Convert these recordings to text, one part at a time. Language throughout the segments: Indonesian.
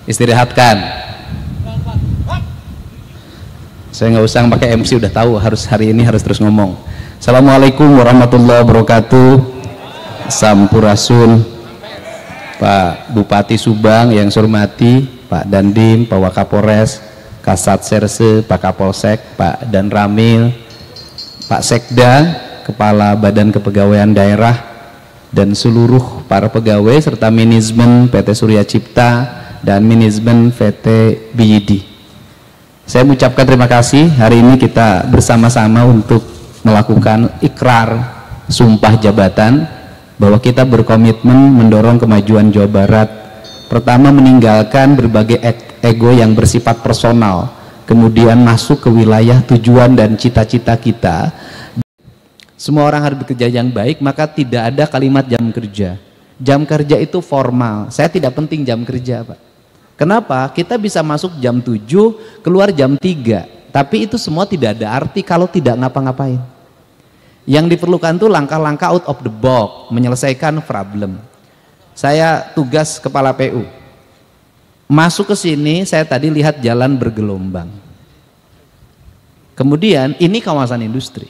Istirahatkan. Saya nggak usah pakai MC, udah tahu harus hari ini harus terus ngomong. Assalamualaikum warahmatullahi wabarakatuh. Sampurasun. Pak Bupati Subang yang saya hormati, Pak Dandim, Pak Wakapolres, Kasat Serse, Pak Kapolsek, Pak Dan Ramil, Pak Sekda, Kepala Badan Kepegawaian Daerah, dan seluruh para pegawai serta manajemen PT Surya Cipta dan manajemen PT BYD. Saya mengucapkan terima kasih. Hari ini kita bersama-sama untuk melakukan ikrar sumpah jabatan bahwa kita berkomitmen mendorong kemajuan Jawa Barat. Pertama, meninggalkan berbagai ego yang bersifat personal, kemudian masuk ke wilayah tujuan dan cita-cita kita. Semua orang harus bekerja yang baik, maka tidak ada kalimat jam kerja. Jam kerja itu formal. Saya tidak penting jam kerja, Pak. Kenapa? Kita bisa masuk jam 7, keluar jam 3. Tapi itu semua tidak ada arti kalau tidak ngapa-ngapain. Yang diperlukan itu langkah-langkah out of the box, menyelesaikan problem. Saya tugas kepala PU. Masuk ke sini, saya tadi lihat jalan bergelombang. Kemudian ini kawasan industri.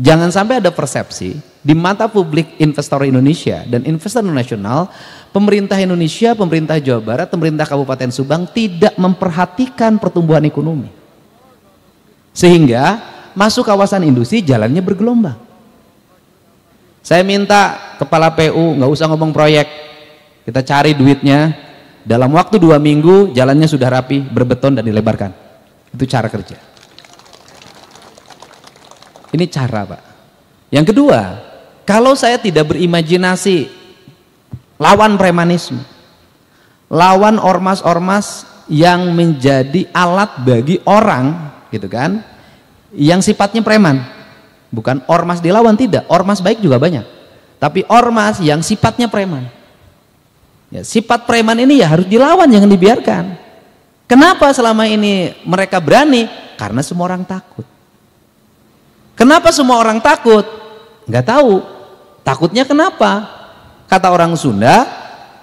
Jangan sampai ada persepsi di mata publik investor Indonesia dan investor nasional, pemerintah Indonesia, pemerintah Jawa Barat, pemerintah Kabupaten Subang tidak memperhatikan pertumbuhan ekonomi. Sehingga masuk kawasan industri jalannya bergelombang. Saya minta kepala PU nggak usah ngomong proyek, kita cari duitnya, dalam waktu 2 minggu jalannya sudah rapi, berbeton dan dilebarkan. Itu cara kerja. Ini cara, Pak. Yang kedua, kalau saya tidak berimajinasi lawan premanisme, lawan ormas-ormas yang menjadi alat bagi orang, gitu kan, yang sifatnya preman. Bukan ormas dilawan, tidak, ormas baik juga banyak, tapi ormas yang sifatnya preman. Ya, sifat preman ini ya harus dilawan, jangan dibiarkan. Kenapa selama ini mereka berani? Karena semua orang takut. Kenapa semua orang takut? Nggak tahu. Takutnya kenapa? Kata orang Sunda,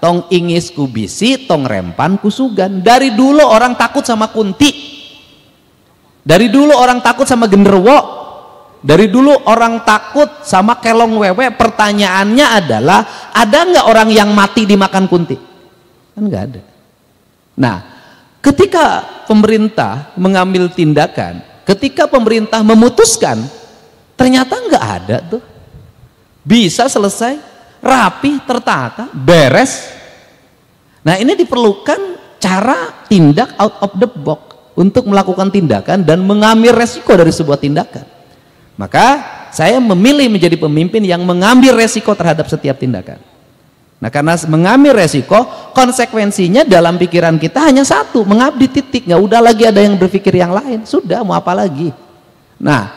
tong ingis ku bisi, tong rempan ku sugan. Dari dulu orang takut sama kunti. Dari dulu orang takut sama genderuwo. Dari dulu orang takut sama kelong wewe. Pertanyaannya adalah, ada nggak orang yang mati dimakan kunti? Kan nggak ada. Nah, ketika pemerintah mengambil tindakan, ketika pemerintah memutuskan, ternyata nggak ada tuh, bisa selesai, rapi, tertata, beres. Nah, ini diperlukan cara tindak out of the box untuk melakukan tindakan dan mengambil resiko dari sebuah tindakan. Maka saya memilih menjadi pemimpin yang mengambil resiko terhadap setiap tindakan. Nah, karena mengambil resiko, konsekuensinya dalam pikiran kita hanya satu, mengabdi, titik. Nggak udah lagi ada yang berpikir yang lain, sudah mau apa lagi. Nah,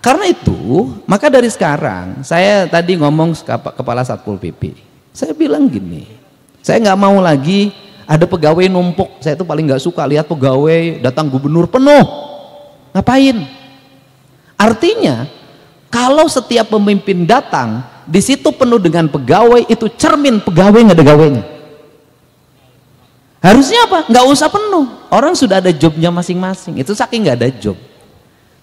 karena itu, maka dari sekarang, saya tadi ngomong kepala Satpol PP, saya bilang gini, saya nggak mau lagi ada pegawai numpuk. Saya itu paling nggak suka lihat pegawai datang gubernur penuh. Ngapain? Artinya, kalau setiap pemimpin datang, di situ penuh dengan pegawai, itu cermin pegawai nggak ada gawainya. Harusnya apa? Nggak usah penuh. Orang sudah ada jobnya masing-masing. Itu saking nggak ada job.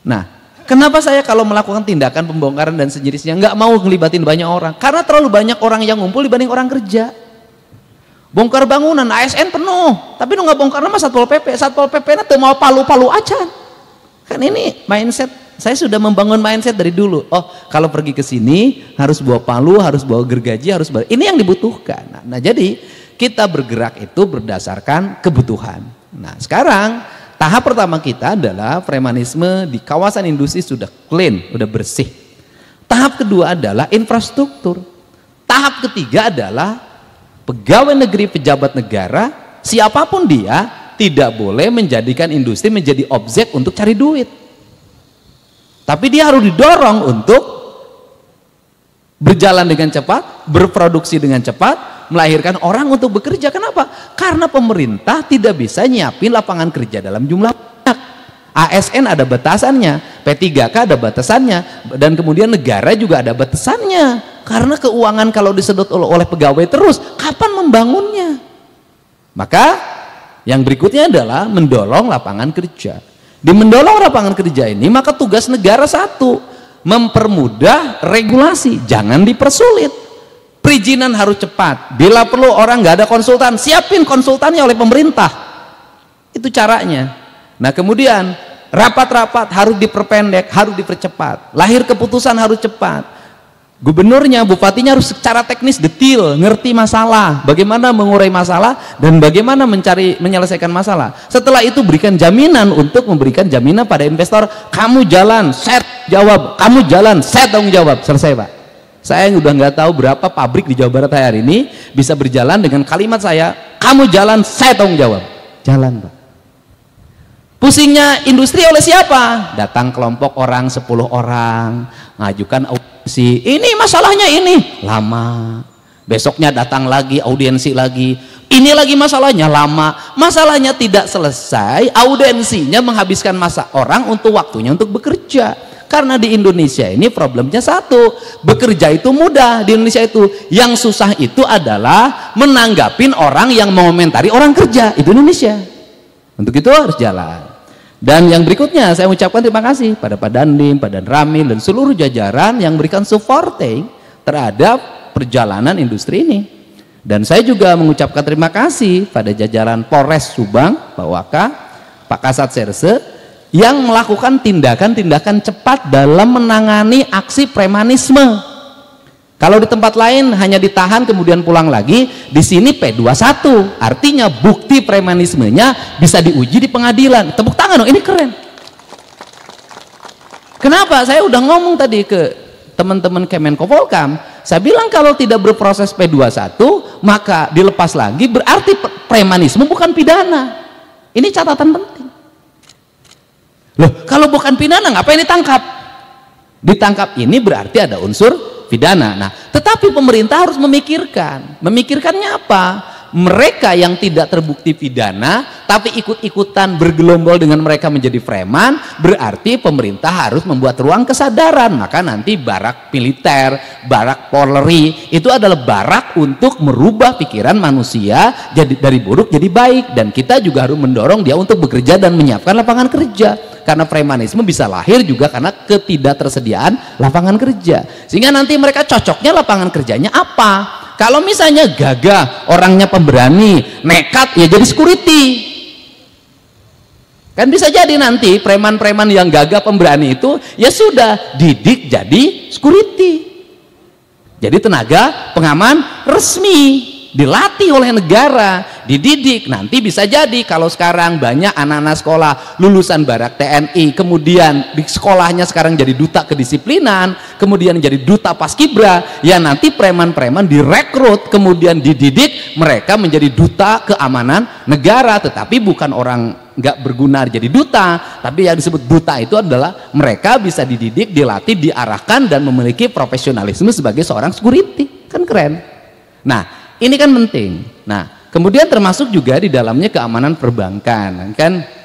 Nah, kenapa saya kalau melakukan tindakan pembongkaran dan sejenisnya nggak mau ngelibatin banyak orang? Karena terlalu banyak orang yang ngumpul dibanding orang kerja. Bongkar bangunan, ASN penuh, tapi nu nggak bongkar nama Satpol PP. Satpol PP nanti mau palu-palu aja. Kan ini mindset, saya sudah membangun mindset dari dulu. Oh, kalau pergi ke sini harus bawa palu, harus bawa gergaji, harus bawa. Ini yang dibutuhkan. Nah, jadi kita bergerak itu berdasarkan kebutuhan. Nah, sekarang tahap pertama kita adalah premanisme di kawasan industri sudah clean, sudah bersih. Tahap kedua adalah infrastruktur. Tahap ketiga adalah pegawai negeri, pejabat negara, siapapun dia tidak boleh menjadikan industri menjadi objek untuk cari duit. Tapi dia harus didorong untuk berjalan dengan cepat, berproduksi dengan cepat, melahirkan orang untuk bekerja. Kenapa? Karena pemerintah tidak bisa nyiapin lapangan kerja dalam jumlah banyak. ASN ada batasannya, P3K ada batasannya, dan kemudian negara juga ada batasannya. Karena keuangan kalau disedot oleh pegawai terus, kapan membangunnya? Maka Yang berikutnya adalah mendorong lapangan kerja. Di mendorong lapangan kerja ini, maka tugas negara satu, mempermudah regulasi, jangan dipersulit. Perizinan harus cepat. Bila perlu orang nggak ada konsultan, siapin konsultannya oleh pemerintah. Itu caranya. Nah kemudian rapat-rapat harus diperpendek, harus dipercepat. Lahir keputusan harus cepat. Gubernurnya, bupatinya harus secara teknis detail, ngerti masalah, bagaimana mengurai masalah dan bagaimana menyelesaikan masalah. Setelah itu berikan jaminan untuk memberikan jaminan pada investor, kamu jalan, set jawab, kamu jalan, set tanggung jawab. Selesai Pak. Saya udah nggak tahu berapa pabrik di Jawa Barat hari ini bisa berjalan dengan kalimat saya, kamu jalan, saya tanggung jawab. Jalan Pak. Pusingnya industri oleh siapa? Datang kelompok orang, 10 orang, ngajukan audiensi, ini masalahnya ini, lama. Besoknya datang lagi, audiensi lagi, ini lagi masalahnya, lama. Masalahnya tidak selesai, audiensinya menghabiskan masa orang untuk waktunya untuk bekerja. Karena di Indonesia ini problemnya satu, bekerja itu mudah di Indonesia itu, yang susah itu adalah menanggapin orang yang mengomentari orang kerja, itu Indonesia. Untuk itu harus jalan. Dan yang berikutnya saya ucapkan terima kasih pada Pak Dandim, Pak Dan Ramil dan seluruh jajaran yang memberikan supporting terhadap perjalanan industri ini. Dan saya juga mengucapkan terima kasih pada jajaran Polres Subang, Pak Waka, Pak Kasat Serse yang melakukan tindakan-tindakan cepat dalam menangani aksi premanisme. Kalau di tempat lain hanya ditahan kemudian pulang lagi, di sini P21, artinya bukti premanismenya bisa diuji di pengadilan. Tepuk tangan dong, ini keren. Kenapa? Saya udah ngomong tadi ke teman-teman Kemenko Polkam, saya bilang kalau tidak berproses P21 maka dilepas lagi, berarti premanisme bukan pidana. Ini catatan penting. Loh, kalau bukan pidana ngapain ditangkap? Ditangkap ini berarti ada unsur pidana. Nah, tetapi pemerintah harus memikirkannya apa? Mereka yang tidak terbukti pidana tapi ikut-ikutan bergelombol dengan mereka menjadi preman, berarti pemerintah harus membuat ruang kesadaran. Maka nanti barak militer, barak Polri itu adalah barak untuk merubah pikiran manusia jadi dari buruk jadi baik, dan kita juga harus mendorong dia untuk bekerja dan menyiapkan lapangan kerja. Karena premanisme bisa lahir juga karena ketidaktersediaan lapangan kerja, sehingga nanti mereka cocoknya lapangan kerjanya apa? Kalau misalnya gagah, orangnya pemberani, nekat, ya jadi security. Kan bisa jadi nanti preman-preman yang gagah pemberani itu ya sudah didik jadi security, jadi tenaga pengaman resmi, dilatih oleh negara, dididik. Nanti bisa jadi kalau sekarang banyak anak-anak sekolah lulusan barak TNI kemudian di sekolahnya sekarang jadi duta kedisiplinan, kemudian jadi duta paskibra, ya nanti preman-preman direkrut kemudian dididik mereka menjadi duta keamanan negara, tetapi bukan orang nggak berguna jadi duta, tapi yang disebut duta itu adalah mereka bisa dididik, dilatih, diarahkan dan memiliki profesionalisme sebagai seorang security. Kan keren. Nah, ini kan penting. Nah, kemudian termasuk juga di dalamnya keamanan perbankan. Kan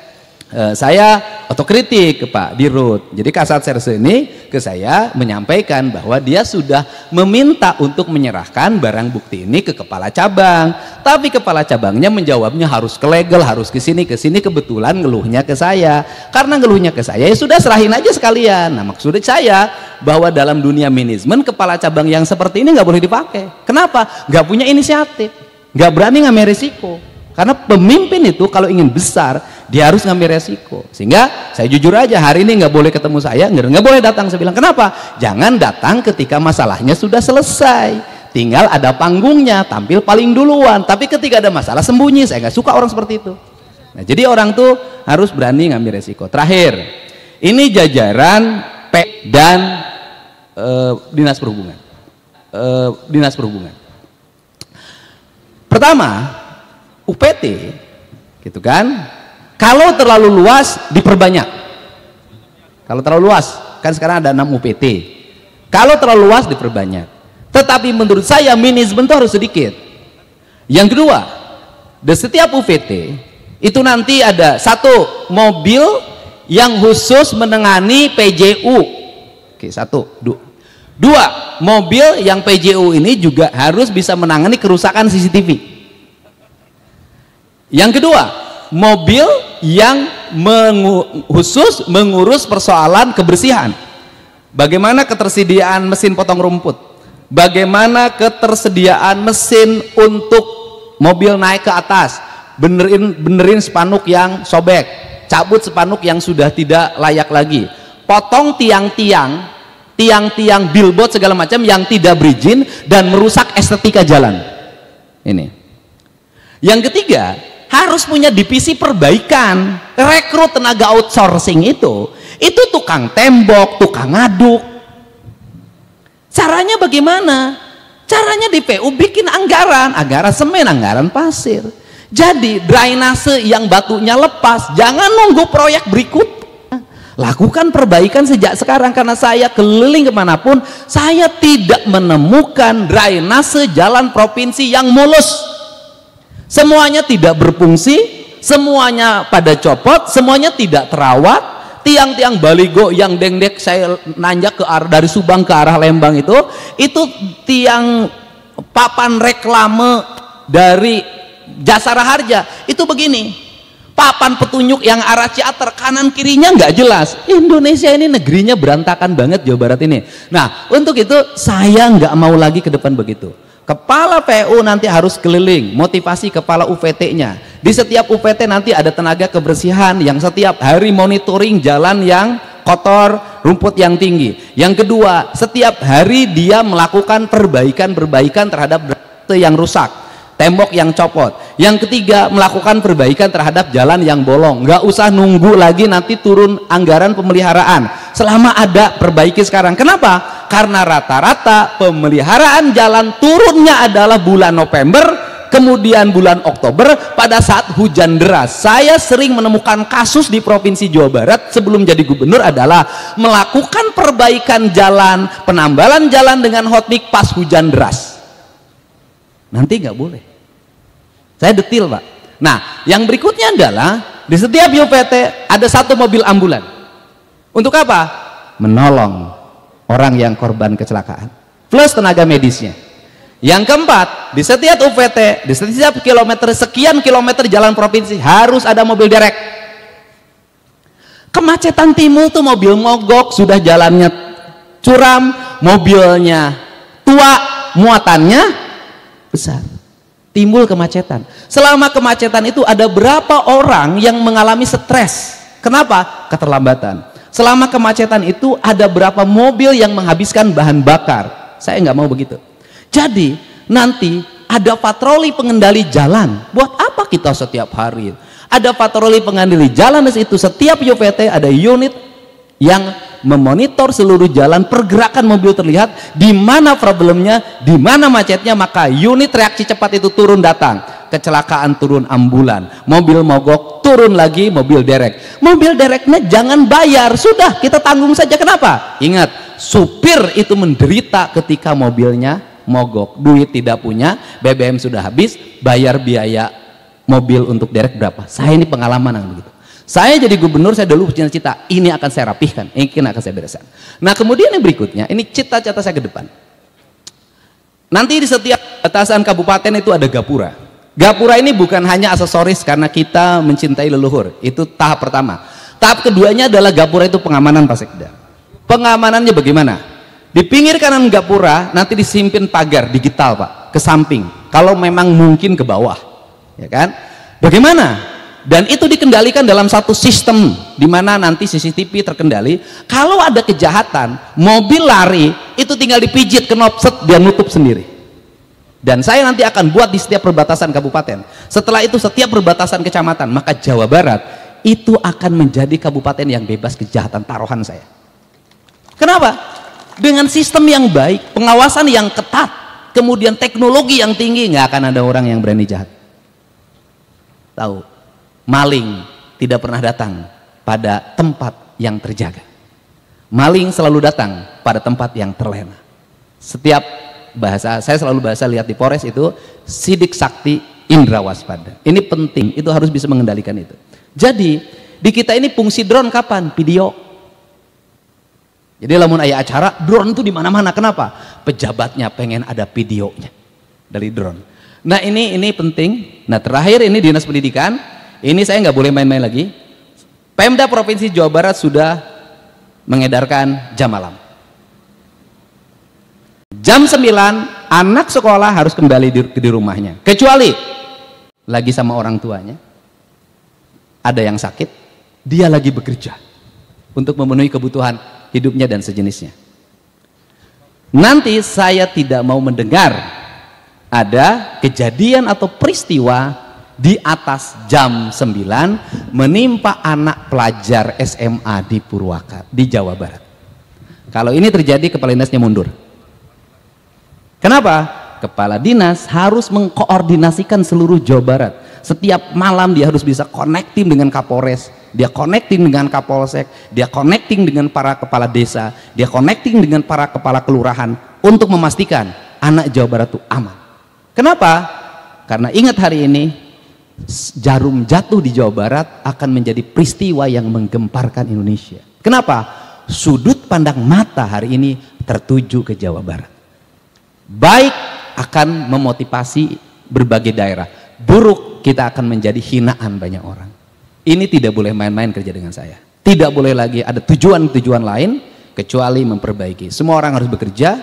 saya otokritik ke Pak Dirut. Jadi Kasat Serse ini ke saya menyampaikan bahwa dia sudah meminta untuk menyerahkan barang bukti ini ke kepala cabang. Tapi kepala cabangnya menjawabnya harus ke legal, harus ke sini. Kebetulan ngeluhnya ke saya. Karena ngeluhnya ke saya, ya sudah serahin aja sekalian. Nah, maksudnya saya bahwa dalam dunia manajemen kepala cabang yang seperti ini nggak boleh dipakai. Kenapa? Nggak punya inisiatif, nggak berani ngambil resiko. Karena pemimpin itu kalau ingin besar dia harus ngambil resiko. Sehingga saya jujur aja hari ini nggak boleh ketemu saya, nggak boleh datang. Saya bilang kenapa? Jangan datang ketika masalahnya sudah selesai, tinggal ada panggungnya, tampil paling duluan. Tapi ketika ada masalah sembunyi. Saya nggak suka orang seperti itu. Nah, jadi orang tuh harus berani ngambil resiko. Terakhir, ini jajaran P dan Dinas Perhubungan. Dinas Perhubungan. Pertama, UPT gitu kan, kalau terlalu luas diperbanyak. Kalau terlalu luas, kan sekarang ada 6 UPT, kalau terlalu luas diperbanyak. Tetapi menurut saya manajemen itu harus sedikit. Yang kedua, di setiap UPT itu nanti ada satu mobil yang khusus menangani PJU. Oke, satu. Dua, mobil yang PJU ini juga harus bisa menangani kerusakan CCTV. Yang kedua, mobil yang khusus mengurus persoalan kebersihan. Bagaimana ketersediaan mesin potong rumput, bagaimana ketersediaan mesin untuk mobil naik ke atas, benerin spanduk yang sobek, cabut spanduk yang sudah tidak layak lagi, potong tiang-tiang billboard segala macam yang tidak berizin dan merusak estetika jalan. Ini. Yang ketiga, harus punya divisi perbaikan. Rekrut tenaga outsourcing itu tukang tembok, tukang ngaduk. Caranya bagaimana? Caranya di PU bikin anggaran semen, anggaran pasir. Jadi drainase yang batunya lepas, jangan nunggu proyek berikut. Lakukan perbaikan sejak sekarang, karena saya keliling kemanapun, saya tidak menemukan drainase jalan provinsi yang mulus. Semuanya tidak berfungsi, semuanya pada copot, semuanya tidak terawat. Tiang-tiang baligo yang dengdek saya nanjak ke arah dari Subang ke arah Lembang itu tiang papan reklame dari Jasara Harja itu begini, papan petunjuk yang arah Ciater kanan kirinya nggak jelas. Indonesia ini negerinya berantakan banget, Jawa Barat ini. Nah, untuk itu saya nggak mau lagi ke depan begitu. Kepala PU nanti harus keliling, motivasi kepala UPT-nya. Di setiap UPT nanti ada tenaga kebersihan yang setiap hari monitoring jalan yang kotor, rumput yang tinggi. Yang kedua, setiap hari dia melakukan perbaikan terhadap drainase yang rusak, tembok yang copot. Yang ketiga, melakukan perbaikan terhadap jalan yang bolong. Nggak usah nunggu lagi nanti turun anggaran pemeliharaan. Selama ada, perbaiki sekarang. Kenapa? Karena rata-rata pemeliharaan jalan turunnya adalah bulan November, kemudian bulan Oktober pada saat hujan deras. Saya sering menemukan kasus di Provinsi Jawa Barat sebelum jadi gubernur adalah melakukan perbaikan jalan, penambalan jalan dengan hotmix pas hujan deras. Nanti nggak boleh. Saya detil, Pak. Nah, yang berikutnya adalah di setiap UPT ada satu mobil ambulan. Untuk apa? Menolong orang yang korban kecelakaan plus tenaga medisnya. Yang keempat, di setiap UPT, di setiap sekian kilometer jalan provinsi harus ada mobil derek. Kemacetan timbul tuh mobil mogok, sudah jalannya curam, mobilnya tua, muatannya besar, timbul kemacetan. Selama kemacetan itu ada berapa orang yang mengalami stres? Kenapa? Keterlambatan. Selama kemacetan itu ada berapa mobil yang menghabiskan bahan bakar? Saya nggak mau begitu. Jadi nanti ada patroli pengendali jalan. Buat apa kita setiap hari? Ada patroli pengendali jalan di situ. Setiap UPT ada unit yang memonitor seluruh jalan, pergerakan mobil terlihat, di mana problemnya, di mana macetnya, maka unit reaksi cepat itu turun datang. Kecelakaan turun ambulan, mobil mogok turun lagi mobil derek. Mobil dereknya jangan bayar, sudah kita tanggung saja. Kenapa? Ingat, supir itu menderita ketika mobilnya mogok, duit tidak punya, BBM sudah habis, bayar biaya mobil untuk derek berapa? Saya ini pengalaman yang begitu. Saya jadi gubernur, saya dulu punya cita, ini akan saya rapihkan, ini akan saya bereskan. Nah, kemudian yang berikutnya, ini cita-cita saya ke depan. Nanti di setiap batasan kabupaten itu ada gapura. Gapura ini bukan hanya aksesoris karena kita mencintai leluhur, itu tahap pertama. Tahap keduanya adalah gapura itu pengamanan, Pak Sekda. Pengamanannya bagaimana? Di pinggir kanan gapura nanti disimpin pagar digital, Pak, ke samping. Kalau memang mungkin ke bawah, ya kan? Bagaimana? Dan itu dikendalikan dalam satu sistem di mana nanti CCTV terkendali. Kalau ada kejahatan, mobil lari itu tinggal dipijit knop set, dia nutup sendiri. Dan saya nanti akan buat di setiap perbatasan kabupaten. Setelah itu setiap perbatasan kecamatan, maka Jawa Barat itu akan menjadi kabupaten yang bebas kejahatan, taruhan saya. Kenapa? Dengan sistem yang baik, pengawasan yang ketat, kemudian teknologi yang tinggi, nggak akan ada orang yang berani jahat. Tahu, maling tidak pernah datang pada tempat yang terjaga. Maling selalu datang pada tempat yang terlena. Setiap bahasa, saya selalu bahasa lihat di Polres itu sidik sakti indra waspada. Ini penting, itu harus bisa mengendalikan itu. Jadi di kita ini fungsi drone kapan? Video. Jadi lamun aya acara drone itu di mana-mana. Kenapa? Pejabatnya pengen ada videonya dari drone. Nah ini penting. Nah terakhir ini Dinas Pendidikan ini saya nggak boleh main-main lagi. Pemda Provinsi Jawa Barat sudah mengedarkan jam malam. Jam 9 anak sekolah harus kembali di rumahnya, kecuali lagi sama orang tuanya, ada yang sakit, dia lagi bekerja untuk memenuhi kebutuhan hidupnya dan sejenisnya. Nanti saya tidak mau mendengar ada kejadian atau peristiwa di atas jam 9 menimpa anak pelajar SMA di Purwakarta, di Jawa Barat. Kalau ini terjadi, kepala dinasnya mundur. Kenapa? Kepala dinas harus mengkoordinasikan seluruh Jawa Barat. Setiap malam dia harus bisa connecting dengan Kapolres, dia connecting dengan Kapolsek, dia connecting dengan para kepala desa, dia connecting dengan para kepala kelurahan untuk memastikan anak Jawa Barat itu aman. Kenapa? Karena ingat, hari ini jarum jatuh di Jawa Barat akan menjadi peristiwa yang menggemparkan Indonesia. Kenapa? Sudut pandang mata hari ini tertuju ke Jawa Barat. Baik akan memotivasi berbagai daerah, buruk kita akan menjadi hinaan banyak orang. Ini tidak boleh main-main kerja dengan saya. Tidak boleh lagi ada tujuan-tujuan lain kecuali memperbaiki. Semua orang harus bekerja,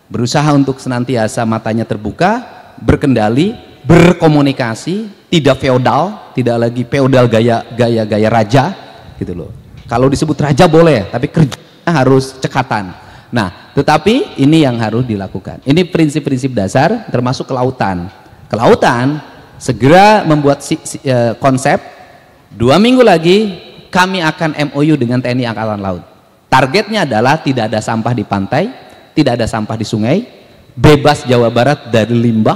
berusaha untuk senantiasa matanya terbuka, berkendali, berkomunikasi, tidak feodal, tidak lagi feodal gaya raja gitu loh. Kalau disebut raja boleh, tapi kerjanya harus cekatan. Nah, tetapi ini yang harus dilakukan. Ini prinsip-prinsip dasar, termasuk kelautan. Kelautan segera membuat konsep. 2 minggu lagi kami akan MOU dengan TNI Angkatan Laut. Targetnya adalah tidak ada sampah di pantai, tidak ada sampah di sungai, bebas Jawa Barat dari limbah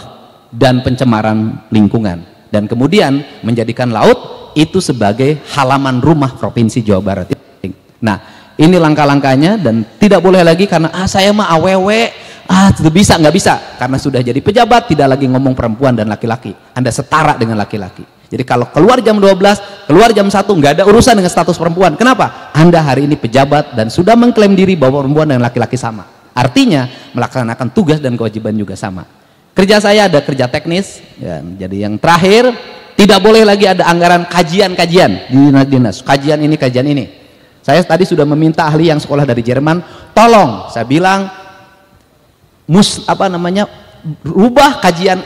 dan pencemaran lingkungan, dan kemudian menjadikan laut itu sebagai halaman rumah Provinsi Jawa Barat. Nah, ini langkah-langkahnya, dan tidak boleh lagi karena saya mah awewe, nggak bisa, karena sudah jadi pejabat tidak lagi ngomong perempuan dan laki-laki. Anda setara dengan laki-laki. Jadi kalau keluar jam 12, keluar jam 1, nggak ada urusan dengan status perempuan. Kenapa? Anda hari ini pejabat dan sudah mengklaim diri bahwa perempuan dan laki-laki sama. Artinya melaksanakan tugas dan kewajiban juga sama. Kerja saya ada kerja teknis, ya, jadi yang terakhir tidak boleh lagi ada anggaran kajian-kajian di dinas-dinas. Kajian ini, kajian ini. Saya tadi sudah meminta ahli yang sekolah dari Jerman, tolong, saya bilang, rubah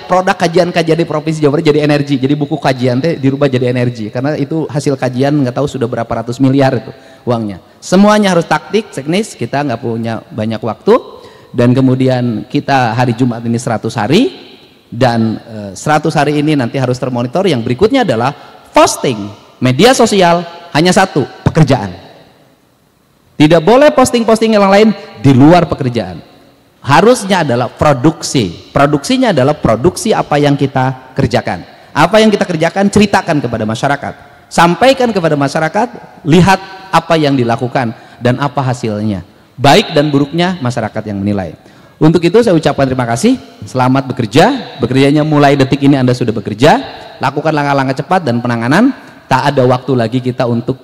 produk kajian di Provinsi Jawa Barat jadi energi. Jadi buku kajian dirubah jadi energi, karena itu hasil kajian nggak tahu sudah berapa ratus miliar itu uangnya. Semuanya harus taktik, teknis, kita nggak punya banyak waktu, dan kemudian kita hari Jumat ini 100 hari, dan 100 hari ini nanti harus termonitor. Yang berikutnya adalah posting media sosial hanya satu, pekerjaan. Tidak boleh posting-posting yang lain di luar pekerjaan. Harusnya adalah produksi. Produksinya adalah produksi apa yang kita kerjakan. Apa yang kita kerjakan, ceritakan kepada masyarakat. Sampaikan kepada masyarakat, lihat apa yang dilakukan dan apa hasilnya. Baik dan buruknya masyarakat yang menilai. Untuk itu saya ucapkan terima kasih. Selamat bekerja. Bekerjanya mulai detik ini Anda sudah bekerja. Lakukan langkah-langkah cepat dan penanganan. Tak ada waktu lagi kita untuk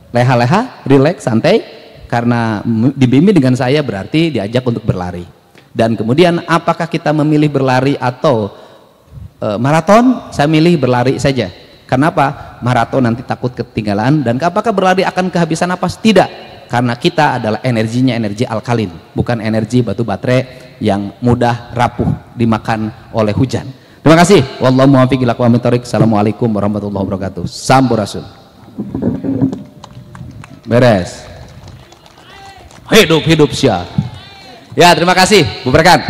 leha-leha, rileks, santai, karena dibimbing dengan saya berarti diajak untuk berlari. Dan kemudian apakah kita memilih berlari atau maraton? Saya milih berlari saja. Kenapa? Maraton nanti takut ketinggalan. Dan apakah berlari akan kehabisan napas? Tidak, karena kita adalah energinya energi alkalin, bukan energi batu baterai yang mudah rapuh dimakan oleh hujan. Terima kasih. Wallahu muwaffiq ila aqwamit thoriq. Assalamualaikum warahmatullahi wabarakatuh. Sampurasun. Beres. Hidup-hidup syah. Ya, terima kasih Bu Berkat.